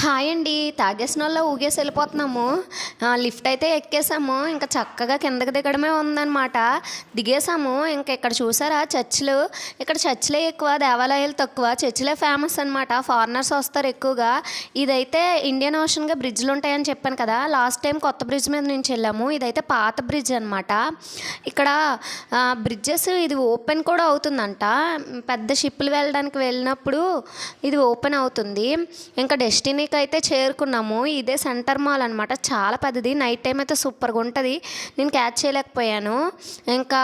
Hi అండి. తాగేసినోళ్ళ ఊగేసి వెళ్ళిపోతున్నాము. Lift అయితే ఎక్కేసాము. ఇంకా చక్కగా కిందకి దిగడమే ఉందన్నమాట. దిగేసాము. ఇంక ఇక్కడ చూసారా చర్చిలు. ఇక్కడ చర్చిలే ఎక్కువ, దేవాలయాలు తక్కువ. చర్చిలే ఫేమస్ అనమాట. ఫారినర్స్ వస్తారు ఎక్కువగా. ఇదైతే ఇండియన్ ఓషన్గా బ్రిడ్జ్లు ఉంటాయని చెప్పాను కదా. లాస్ట్ టైం కొత్త బ్రిడ్జ్ మీద నుంచి వెళ్ళాము. ఇదైతే పాత బ్రిడ్జ్ అనమాట. ఇక్కడ బ్రిడ్జెస్ ఇది ఓపెన్ కూడా అవుతుందంట. పెద్ద షిప్లు వెళ్ళడానికి వెళ్ళినప్పుడు ఇది ఓపెన్ అవుతుంది. ఇంకా డెస్టినీకి అయితే చేరుకున్నాము. ఇదే సెంటర్ మాల్ అనమాట. చాలా పెద్దది. నైట్ టైం అయితే సూపర్గా ఉంటుంది. నేను క్యాచ్ చేయలేకపోయాను. ఇంకా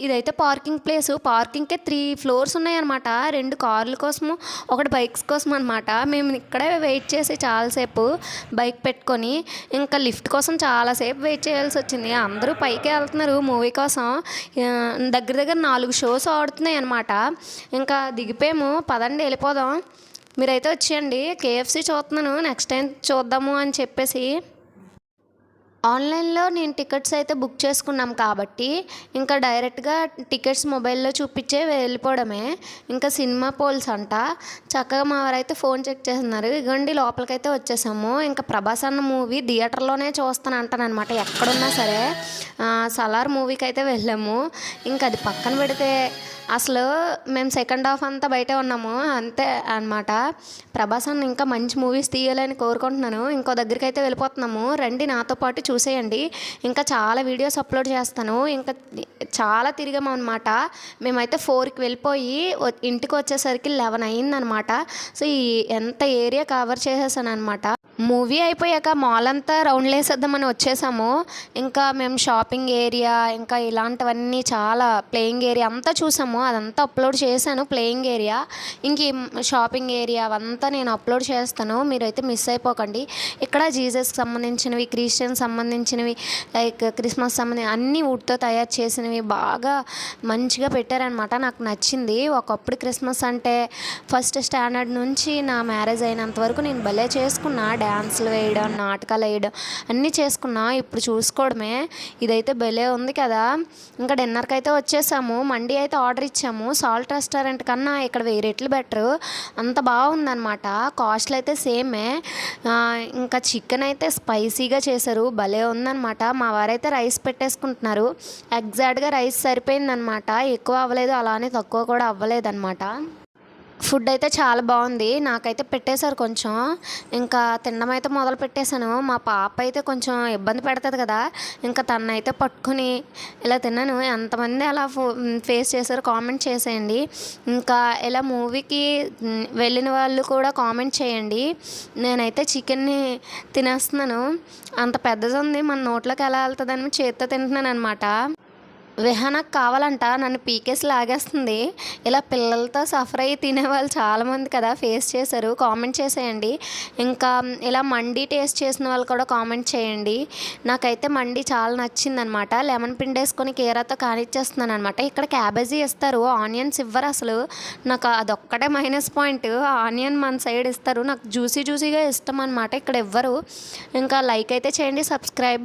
ఇదైతే పార్కింగ్ ప్లేసు. పార్కింగ్కే 3 ఫ్లోర్స్ ఉన్నాయన్నమాట. 2 కార్ల కోసము, 1 బైక్స్ కోసం అనమాట. మేము ఇక్కడే వెయిట్ చేసి చాలాసేపు బైక్ పెట్టుకొని, ఇంకా లిఫ్ట్ కోసం చాలాసేపు వెయిట్ చేయాల్సి వచ్చింది. అందరూ పైకే వెళ్తున్నారు మూవీ కోసం. దగ్గర దగ్గర 4 షోస్ ఆడుతున్నాయి అనమాట. ఇంకా దిగిపోయాము. పదండి వెళ్ళిపోదాం. మీరైతే వచ్చేయండి. కేఎఫ్సి చూస్తున్నాను, నెక్స్ట్ టైం చూద్దాము అని చెప్పేసి. ఆన్లైన్లో నేను టికెట్స్ అయితే బుక్ చేసుకున్నాం కాబట్టి ఇంకా డైరెక్ట్గా టికెట్స్ మొబైల్లో చూపించే వెళ్ళిపోవడమే. ఇంకా సినిమా పోల్స్ అంట. చక్కగా మా వారైతే ఫోన్ చెక్ చేస్తున్నారు. ఇగోండి లోపలికైతే వచ్చేసాము. ఇంకా ప్రభాస్ అన్న మూవీ థియేటర్లోనే చూస్తాను అంటానమాట ఎక్కడున్నా సరే. సలార్ మూవీకి అయితే వెళ్ళాము. ఇంకా అది పక్కన పెడితే అసలు మేము సెకండ్ హాఫ్ అంతా బయటే ఉన్నాము అంతే అనమాట. ప్రభాస్ అన్న ఇంకా మంచి మూవీస్ తీయాలని కోరుకుంటున్నాను. ఇంకో దగ్గరికి అయితే వెళ్ళిపోతున్నాము. రండి నాతో పాటు చూసేయండి. ఇంకా చాలా వీడియోస్ అప్లోడ్ చేస్తాను. ఇంకా చాలా తిరిగాము అనమాట. మేమైతే 4కి వెళ్ళిపోయి ఇంటికి వచ్చేసరికి 11 అయిందనమాట. సో ఎంత ఏరియా కవర్ చేసేసాను అనమాట. మూవీ అయిపోయాక మాల్ అంతా రౌండ్లు వేసేద్దామని వచ్చేసాము. ఇంకా మేము షాపింగ్ ఏరియా, ఇంకా ఇలాంటివన్నీ చాలా ప్లేయింగ్ ఏరియా అంతా చూసాము. అదంతా అప్లోడ్ చేశాను. ప్లేయింగ్ ఏరియా, ఇంక షాపింగ్ ఏరియా అవంతా నేను అప్లోడ్ చేస్తాను. మీరైతే మిస్ అయిపోకండి. ఇక్కడ జీసస్కి సంబంధించినవి, క్రిస్టియన్ సంబంధించినవి, లైక్ క్రిస్మస్ సంబంధించి అన్నీ వుడ్తో తయారు చేసినవి బాగా మంచిగా పెట్టారనమాట. నాకు నచ్చింది. ఒకప్పుడు క్రిస్మస్ అంటే ఫస్ట్ స్టాండర్డ్ నుంచి నా మ్యారేజ్ అయినంత వరకు నేను భలే చేసుకున్నా. డ్యాన్స్లు వేయడం, నాటకాలు వేయడం అన్నీ చేసుకున్నా. ఇప్పుడు చూసుకోవడమే. ఇదైతే భలే ఉంది కదా. ఇంకా డిన్నర్కి అయితే వచ్చేసాము. మండి అయితే ఆర్డర్ ఇచ్చాము. సాల్ట్ రెస్టారెంట్ కన్నా ఇక్కడ 1000 రెట్లు బెటరు. అంత బాగుందన్నమాట. కాస్ట్లు అయితే సేమే. ఇంకా చికెన్ అయితే స్పైసీగా చేశారు. భలే ఉందన్నమాట. మా వారైతే రైస్ పెట్టేసుకుంటున్నారు. ఎగ్జాక్ట్గా రైస్ సరిపోయిందనమాట. ఎక్కువ అవ్వలేదు, అలానే తక్కువ కూడా అవ్వలేదన్నమాట. ఫుడ్ అయితే చాలా బాగుంది. నాకైతే పెట్టేశారు కొంచెం. ఇంకా తినడం అయితే మొదలు పెట్టేశాను. మా పాప అయితే కొంచెం ఇబ్బంది పెడుతుంది కదా. ఇంకా తనైతే పట్టుకుని ఇలా తిన్నాను. ఎంతమంది అలా ఫేస్ చేశారు కామెంట్ చేసేయండి. ఇంకా ఇలా మూవీకి వెళ్ళిన వాళ్ళు కూడా కామెంట్ చేయండి. నేనైతే చికెన్ని తినేస్తున్నాను. అంత పెద్దది ఉంది, మన నోట్లోకి ఎలా వెళ్తుందని చేత్తో తింటున్నాను అనమాట. విహానకు కావాలంట, నన్ను పీకేసి లాగేస్తుంది. ఇలా పిల్లలతో సఫర్ అయ్యి తినేవాళ్ళు చాలామంది కదా ఫేస్ చేశారు. కామెంట్ చేసేయండి. ఇంకా ఇలా మండి టేస్ట్ చేసిన వాళ్ళు కూడా కామెంట్ చేయండి. నాకైతే మండి చాలా నచ్చిందనమాట. లెమన్ పిండి వేసుకొని కీరాతో కానిచ్చేస్తున్నాను అనమాట. ఇక్కడ క్యాబేజీ ఇస్తారు, ఆనియన్స్ ఇవ్వరు అసలు. నాకు అదొక్కటే మైనస్ పాయింట్. ఆనియన్ మన సైడ్ ఇస్తారు. నాకు జ్యూసీగా ఇష్టం అనమాట. ఇక్కడ ఇవ్వరు. ఇంకా లైక్ అయితే చేయండి, సబ్స్క్రైబ్